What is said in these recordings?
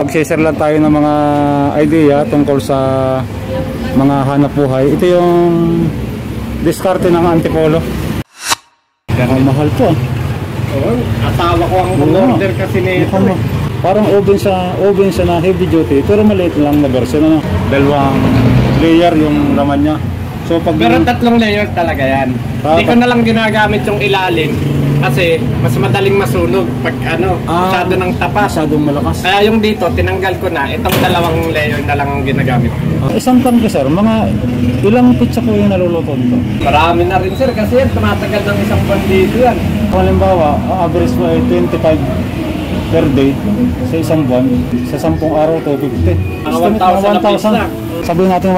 Mag-share lang tayo ng mga idea tungkol sa mga hanap buhay. Ito yung diskarte ng Antipolo. Mahal po. Oo, asawa ko ang order kasi nito. Parang oven siya na heavy duty, pero maliit lang na version, ano? 2 layer yung laman niya. So pag pero 3 layer talaga yan. Hindi ko na lang ginagamit yung ilalim kasi mas madaling masunog pag masyado ng tapas. Masyadong malakas. Kaya yung dito, tinanggal ko na. Itong 2 layer na lang ang ginagamit. Isang tanong sir, mga ilang pizza po yung naluluto nito? Marami na rin sir kasi yan, tumatagal ng 1 buwan dito yan. Halimbawa, average mo ay 25 per day sa 1 buwan. Sa 10 araw, 250. 1,000. Sabihin natin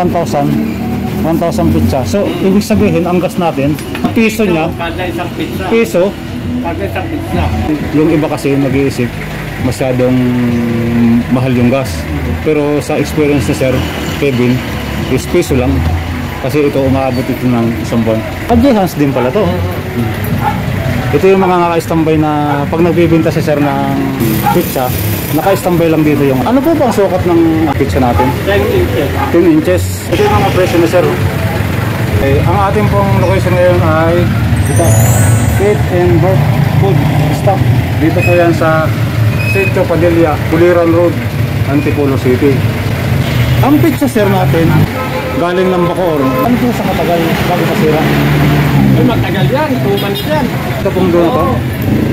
1,000 pizza. So, ibig sabihin, ang gas natin, piso niya, kada isang pizza. piso, Kada isang pizza. yung iba kasi nag-iisip, masyadong mahal yung gas. Pero sa experience ni Sir Kevin, is piso lang. Kasi ito, umaabot ito ng 1 buwan. Adjehans din pala to. Ito yung mga naka-standby na pag nagbibinta si Sir ng pizza, naka-standby lang dito yung... Ano po ba ang sukat ng pizza natin? 10 inches. 10 inches. Ito yung mga presyo ni Sir. Okay, ang ating pong location ngayon ay ito, Eat and Work Food Stop. Dito po yan sa Sitio Padilla, Puliran Road, Antipolo City. Ang pizza Sir natin, galing ng Bacoor. Ano po sa katagal bago masira? Ay, matagal yan. 2 months yan. Ito pong doon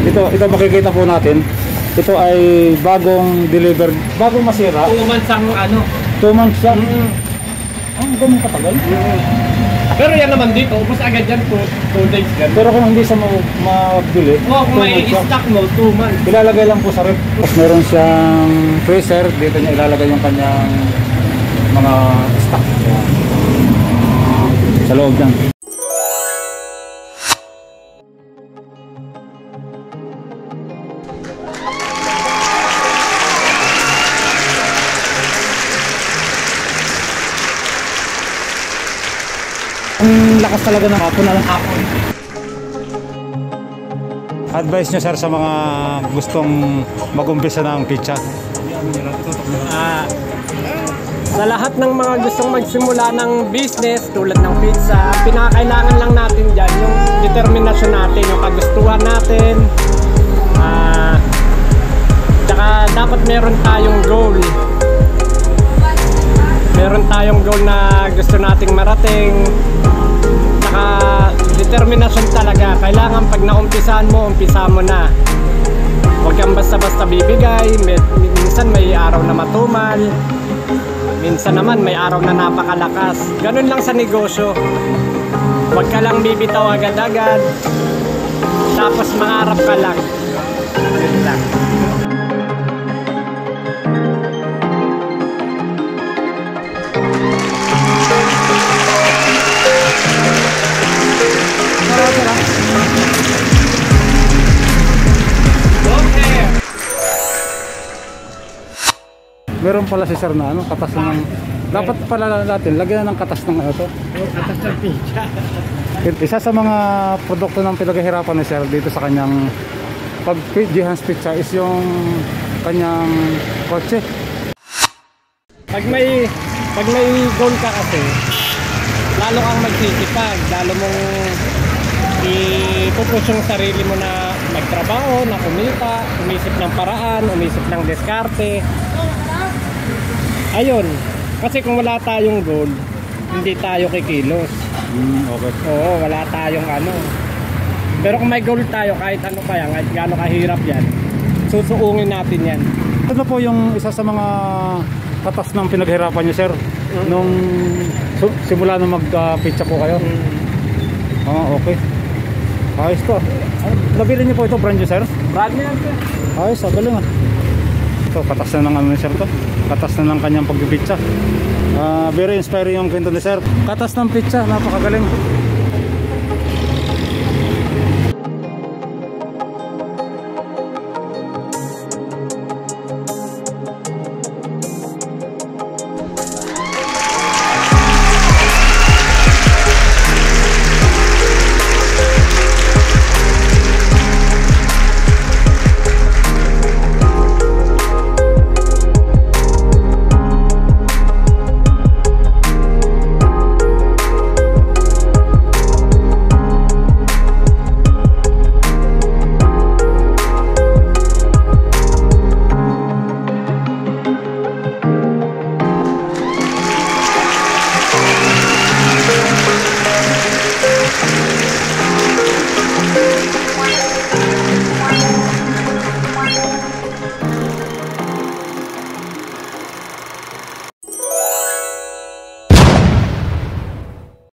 ito. Ito makikita po natin. Ito ay bagong delivered, bagong masira. 2 months ang 2 months yan. Ang ganun katagal. Pero yan naman dito, ubos agad yan 2 days yan. Pero kung hindi siya mabili, kung may stock mo, 2 months. ilalagay lang po sa rep. Tapos meron siyang freezer, dito niya ilalagay yung kanyang mga stock. Sa loob yan. Ang lakas talaga ng hapon na lang. Advice nyo Sir sa mga gustong mag-umpisa ng pizza? Sa lahat ng mga gustong magsimula ng business tulad ng pizza, pinakailangan lang natin dyan yung determinasyon natin, yung kagustuhan natin. Tsaka dapat meron tayong goal. Meron tayong goal na gusto nating marating. Tsaka determinasyon talaga. Kailangan pag naumpisahan mo, umpisa mo na. Huwag kang basta-basta bibigay. Minsan may araw na matumal. Minsan naman may araw na napakalakas. Ganun lang sa negosyo. Huwag ka lang bibitaw agad-agad. Tapos mangarap ka lang. Ganun lang. Meron pala si Sir na katas ng... Dapat pala natin, lagyan na ng katas ng ito. Katas ng pizza. Isa sa mga produkto ng pinaghihirapan ni Sir dito sa kanyang Jehans Pizza is yung kanyang kotse. Pag may goal ka kasi, lalo kang magsisipag, lalo mong ipupush yung sarili mo na magtrabaho, na kumita, umisip ng paraan, umisip ng diskarte. Ayun, kasi kung wala tayong goal, hindi tayo kikilos. Okay. Oo, wala tayong Pero kung may goal tayo, kahit ano pa yan, kahit gaano kahirap yan, susuungin natin yan. Ito po yung isa sa mga katas ng pinaghirapan niyo Sir, nung simula nung mag-pizza po kayo. Okay. Ayos to. Nabili niyo po ito, brand new Sir? Brand new yan Sir. Ayos, galing Ito, katas na ng Sir to. Katas na ng kanyang pag-pizza. Very inspiring yung kwento ni Sir. Katas ng pizza, napakagaling.